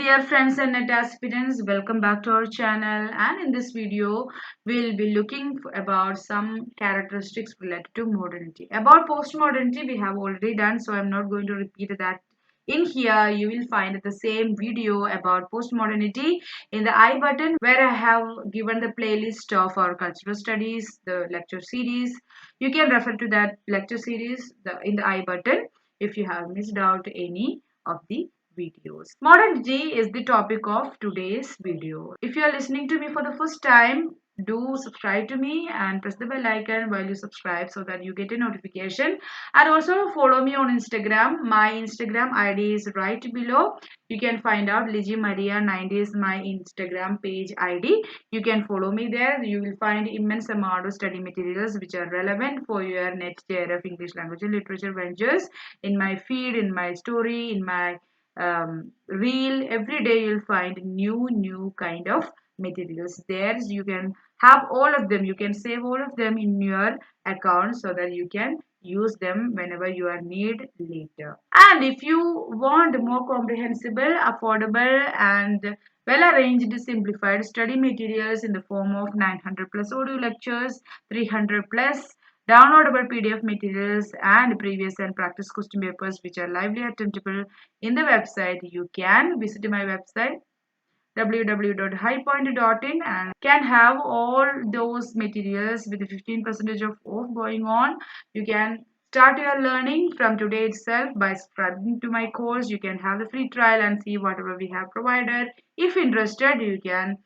dear friends and net aspirants, welcome back to our channel, and in this video we'll be looking about some characteristics related to modernity. About postmodernity we have already done, so I'm not going to repeat that. In here you will find the same video about postmodernity in the I button, where I have given the playlist of our cultural studies, the lecture series. You can refer to that lecture series in the I button if you have missed out any of the videos. Modernity is the topic of today's video. If you are listening to me for the first time, do subscribe to me and press the bell icon while you subscribe so that you get a notification, and also follow me on Instagram. My Instagram ID is right below. You can find out Ligi Maria 90 is my Instagram page ID. You can follow me there. You will find immense amount of study materials which are relevant for your next year of English language and literature ventures in my feed, in my story, in my reel. Every day you'll find new kind of materials there. You can have all of them, you can save all of them in your account so that you can use them whenever you are need later. And if you want more comprehensible, affordable, and well arranged simplified study materials in the form of 900 plus audio lectures, 300 plus downloadable PDF materials, and previous and practice question papers which are lively attemptable in the website, you can visit my website www.highpoint.in and can have all those materials with 15% off going on. You can start your learning from today itself by subscribing to my course. You can have the free trial and see whatever we have provided. If interested, you can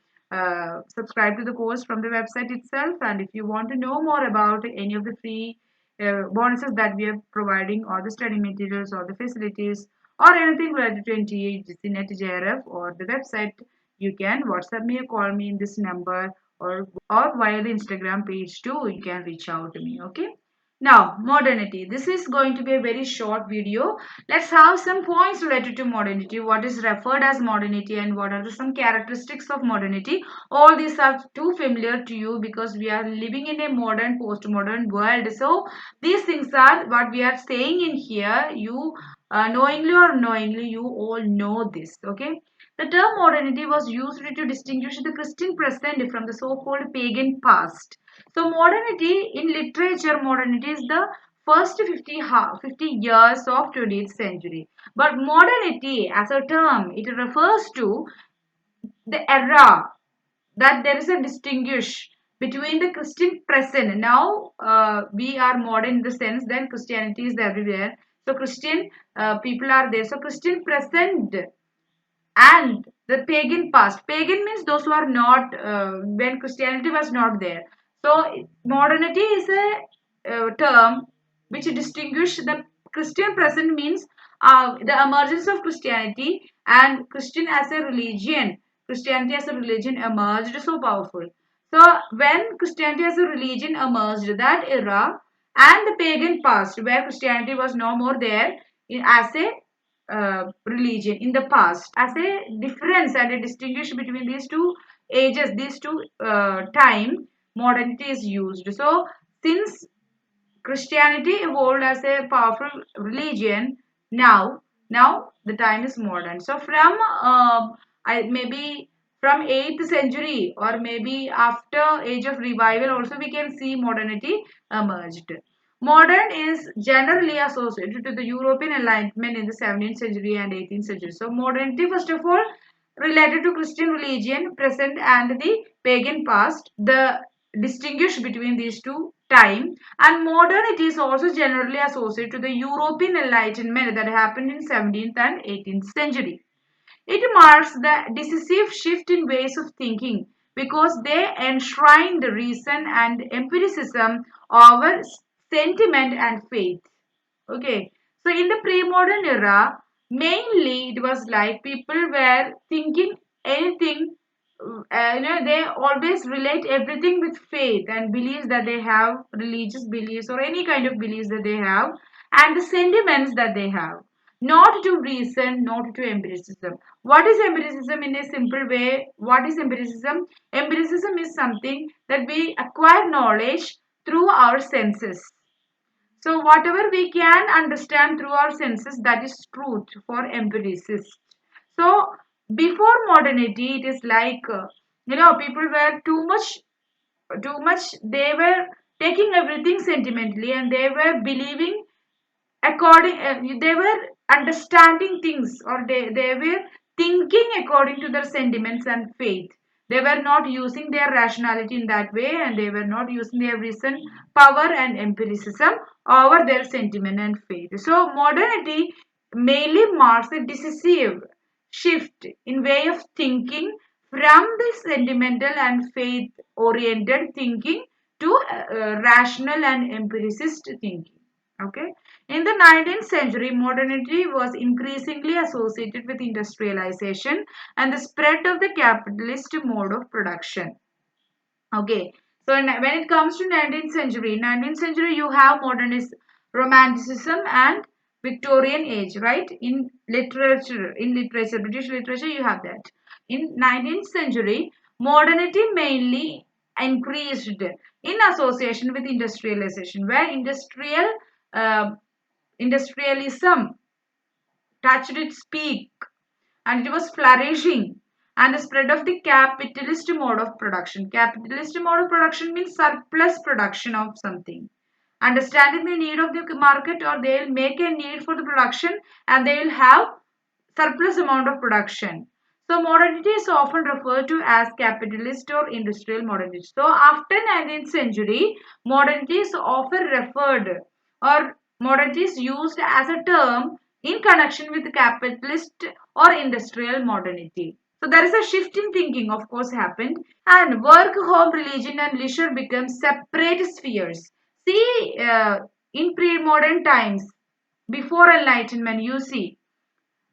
subscribe to the course from the website itself. And if you want to know more about any of the free bonuses that we are providing, or the study materials, or the facilities, or anything related to NTA, GCNet, JRF, or the website, you can WhatsApp me or call me in this number, or via the Instagram page too. You can reach out to me. Okay. Now, modernity. This is going to be a very short video. Let's have some points related to modernity. What is referred as modernity and what are some characteristics of modernity. All these are too familiar to you because we are living in a modern, post-modern world. So, these things are what we are saying in here. You knowingly or unknowingly, you all know this. Okay. The term modernity was used to distinguish the Christian present from the so-called pagan past. So modernity in literature, modernity is the first 50 years of 20th century. But modernity as a term, it refers to the era that there is a distinguish between the Christian present. Now we are modern in the sense that Christianity is everywhere. So Christian people are there. So Christian present and the pagan past. Pagan means those who are not when Christianity was not there. So modernity is a term which distinguish the Christian present, means the emergence of Christianity and Christian as a religion. Christianity as a religion emerged so powerful. So when Christianity as a religion emerged, that era, and the pagan past where Christianity was no more there as a religion in the past, as a difference and a distinguish between these two ages, these two time, modernity is used. So since Christianity evolved as a powerful religion, now the time is modern. So from I maybe from 8th century or maybe after age of revival also we can see modernity emerged. Modern is generally associated to the European Enlightenment in the 17th century and 18th century. So modernity first of all related to Christian religion present and the pagan past. The distinguish between these two time, and modernity is also generally associated to the European Enlightenment that happened in 17th and 18th century. It marks the decisive shift in ways of thinking because they enshrine the reason and empiricism over sentiment and faith. Okay, so in the pre-modern era, mainly it was like people were thinking anything. They always relate everything with faith and beliefs that they have, religious beliefs or any kind of beliefs that they have, and the sentiments that they have. Not to reason, not to empiricism. What is empiricism in a simple way? What is empiricism? Empiricism is something that we acquire knowledge through our senses. So whatever we can understand through our senses, that is truth for empiricists. So Before modernity, it is like, people were too much, they were taking everything sentimentally, and they were believing they were understanding things, or they were thinking according to their sentiments and faith. They were not using their rationality in that way, and they were not using their reason, power and empiricism over their sentiment and faith. So modernity mainly marks a decisive shift in way of thinking from the sentimental and faith oriented thinking to rational and empiricist thinking. Okay. In the 19th century, modernity was increasingly associated with industrialization and the spread of the capitalist mode of production. Okay, so when it comes to 19th century you have modernist romanticism and Victorian age, right? In literature, British literature, you have that. In 19th century, modernity mainly increased in association with industrialization, where uh, industrialism touched its peak and it was flourishing, and the spread of the capitalist mode of production. Capitalist mode of production means surplus production of something, understanding the need of the market, or they'll make a need for the production and they'll have surplus amount of production. So modernity is often referred to as capitalist or industrial modernity. So after 19th century, modernity is often referred, or modernity is used as a term in connection with capitalist or industrial modernity. So there is a shift in thinking, of course, happened, and work, home, religion, and leisure become separate spheres. See, in pre-modern times, before enlightenment, you see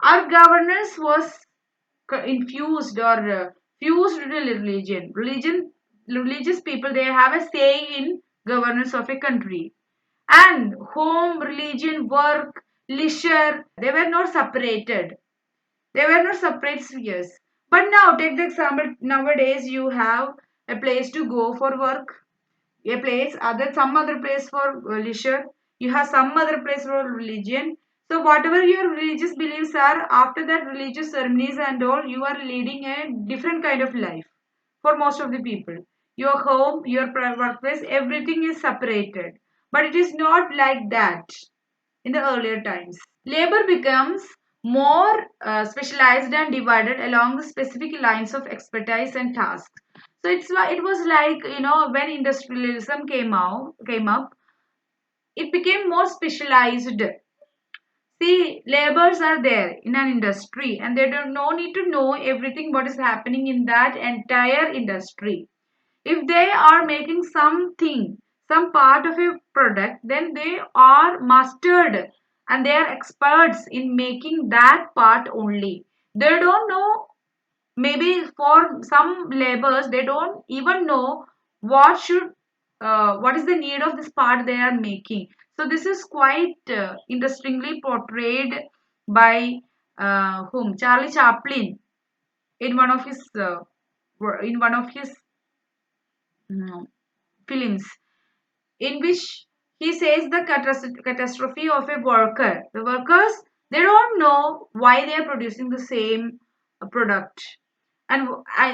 our governance was infused or fused with religious people, they have a say in governance of a country. And home, religion, work, leisure, they were not separated. They were not separate spheres. But now, take the example, nowadays you have a place to go for work, a place, some other place for leisure, you have some other place for religion. So whatever your religious beliefs are, after that religious ceremonies and all, you are leading a different kind of life. For most of the people, your home, your workplace, everything is separated, but it is not like that in the earlier times. Labor becomes more specialized and divided along the specific lines of expertise and tasks. So it was like, when industrialism came up, it became more specialized. See, laborers are there in an industry, and they don't no need to know everything what is happening in that entire industry. If they are making something, some part of a product, then they are mastered and they are experts in making that part only. They don't know, maybe for some laborers they don't even know what is the need of this part they are making. So this is quite interestingly portrayed by whom, Charlie Chaplin, in one of his in one of his mm, films, in which he says the catastrophe of a worker. The workers, they don't know why they are producing the same product, and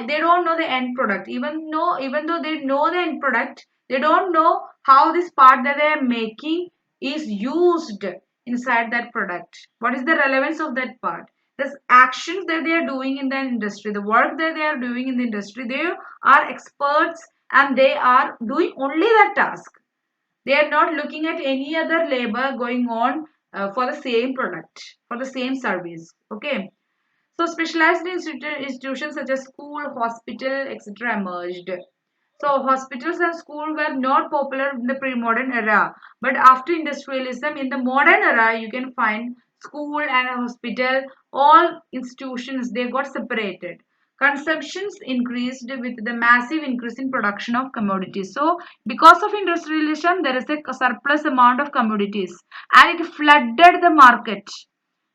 they don't know the end product. Even though they know the end product, they don't know how this part that they are making is used inside that product. What is the relevance of that part? The actions that they are doing in the industry, the work that they are doing in the industry, they are experts and they are doing only that task. They are not looking at any other labor going on for the same product, for the same service. Okay. So specialized institutions such as school, hospital, etc. emerged. So hospitals and school were not popular in the pre-modern era, but after industrialism, in the modern era, you can find school and hospital, all institutions, they got separated. Consumptions increased with the massive increase in production of commodities. So because of industrialization, there is a surplus amount of commodities and it flooded the market.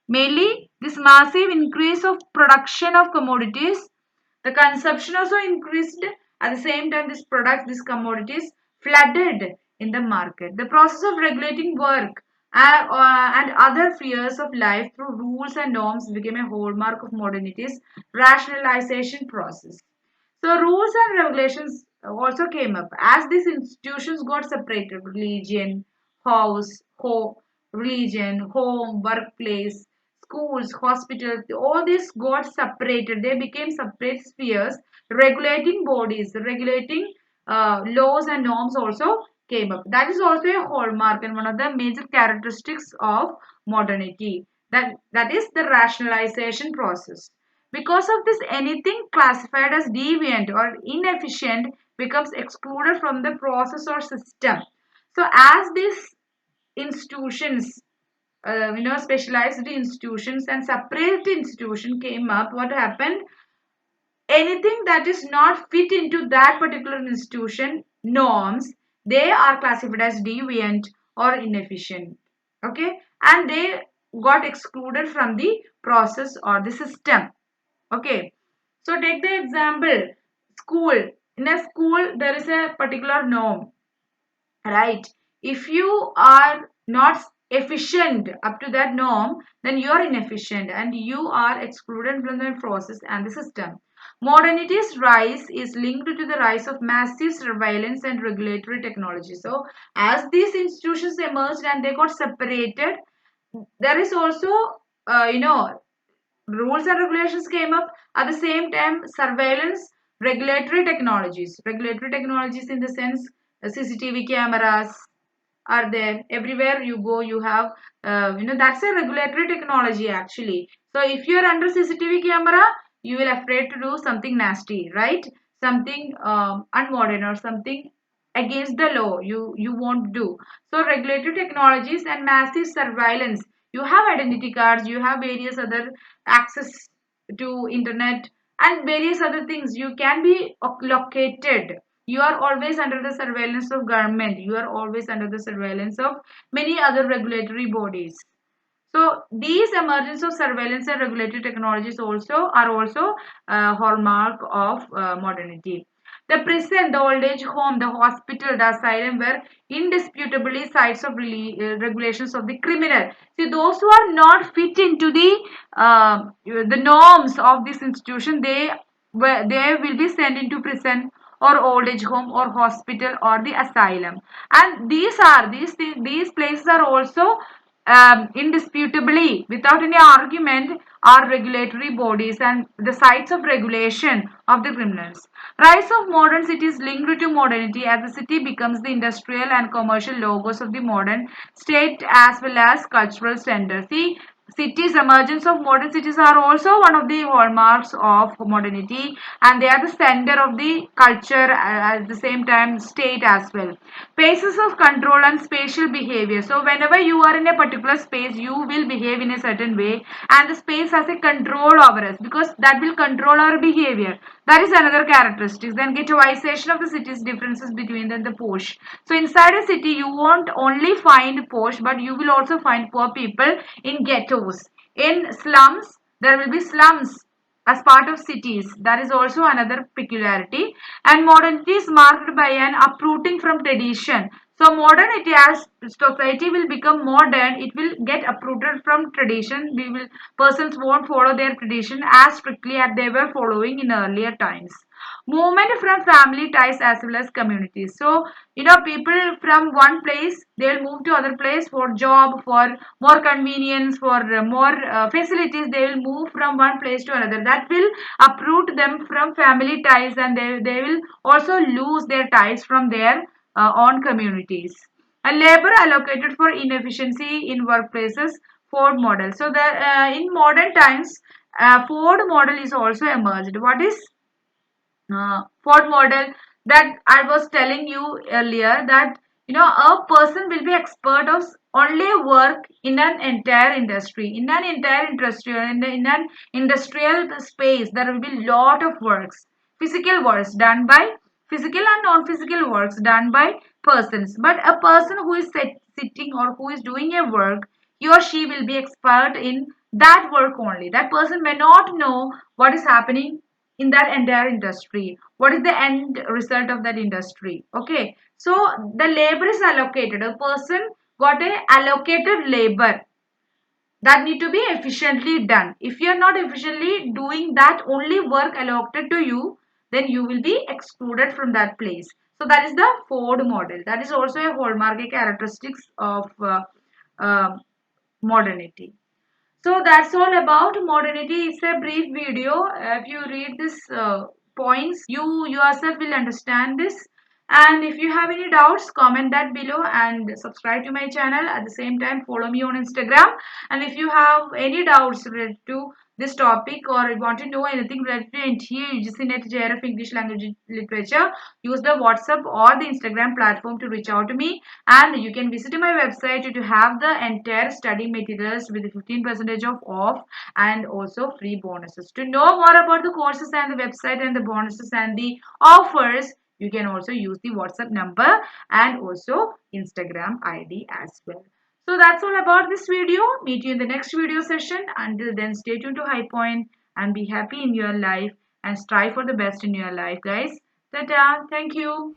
Mainly, this massive increase of production of commodities, the consumption also increased. At the same time, these products, these commodities flooded in the market. The process of regulating work and other fears of life through rules and norms became a hallmark of modernity's rationalization process. So rules and regulations also came up as these institutions got separated: religion, house, home, workplace, schools, hospitals. All this got separated. They became separate spheres, regulating bodies, regulating laws and norms also came up. That is also a hallmark and one of the major characteristics of modernity. That is the rationalization process. Because of this, anything classified as deviant or inefficient becomes excluded from the process or system. So, as these institutions, specialized institutions and separate institution came up, what happened? Anything that is not fit into that particular institution norms, they are classified as deviant or inefficient. Okay, and they got excluded from the process or the system. Okay, so take the example school. In a school, there is a particular norm, right? If you are not efficient up to that norm, then you are inefficient and you are excluded from the process and the system. Modernity's rise is linked to the rise of massive surveillance and regulatory technology. So as these institutions emerged and they got separated, there is also rules and regulations came up. At the same time, surveillance, regulatory technologies in the sense CCTV cameras are there everywhere you go. You have that's a regulatory technology actually. So if you are under CCTV camera, you will afraid to do something nasty, right? Something unmodern or something against the law, you won't do. So regulatory technologies and massive surveillance. You have identity cards, you have various other access to internet and various other things. You can be located. You are always under the surveillance of government. You are always under the surveillance of many other regulatory bodies. So these emergence of surveillance and regulatory technologies also are also a hallmark of modernity. The prison, the old age home, the hospital, the asylum were indisputably sites of regulations of the criminal. See, those who are not fit into the norms of this institution, they will be sent into prison or old age home or hospital or the asylum. And these places are also indisputably, without any argument, are regulatory bodies and the sites of regulation of the criminals. Rise of modern cities linked to modernity as the city becomes the industrial and commercial logos of the modern state as well as cultural center. See, cities, emergence of modern cities are also one of the hallmarks of modernity, and they are the center of the culture at the same time state as well. Basis of control and spatial behavior. So whenever you are in a particular space, you will behave in a certain way, and the space has a control over us because that will control our behavior. That is another characteristic. Then ghettoization of the city's differences between them, the posh. So inside a city, you won't only find posh, but you will also find poor people in ghettos. In slums, there will be slums as part of cities. That is also another peculiarity. And modernity is marked by an uprooting from tradition. So modernity, as society will become modern, it will get uprooted from tradition. Persons won't follow their tradition as strictly as they were following in earlier times. Movement from family ties as well as communities. So people from one place, they'll move to other place for job, for more convenience, for more facilities. They will move from one place to another. That will uproot them from family ties, and they will also lose their ties from their own communities. And labor allocated for inefficiency in workplaces. Ford model. So the in modern times, Ford model is also emerged. What is Ford model? That I was telling you earlier, that a person will be expert of only work in an entire industry. In an industrial space, there will be lot of works, physical and non-physical works done by persons. But a person who is sitting or who is doing a work, he or she will be expert in that work only. That person may not know what is happening in that entire industry, what is the end result of that industry. Okay, so the labor is allocated. A person got a allocated labor that need to be efficiently done. If you are not efficiently doing that only work allotted to you, then you will be excluded from that place. So that is the Ford model. That is also a hallmark characteristics of modernity. So that's all about modernity. It's a brief video. If you read this points, you yourself will understand this. And if you have any doubts, comment that below and subscribe to my channel. At the same time, follow me on Instagram. And if you have any doubts related to this topic or you want to know anything related to NTA, UGC NET, JRF English Language Literature, use the WhatsApp or the Instagram platform to reach out to me. And you can visit my website to have the entire study materials with 15% off and also free bonuses. To know more about the courses and the website and the bonuses and the offers, you can also use the WhatsApp number and also Instagram ID as well. So that's all about this video. Meet you in the next video session. Until then, stay tuned to High Point and be happy in your life and strive for the best in your life, guys. Ta-ta. Thank you.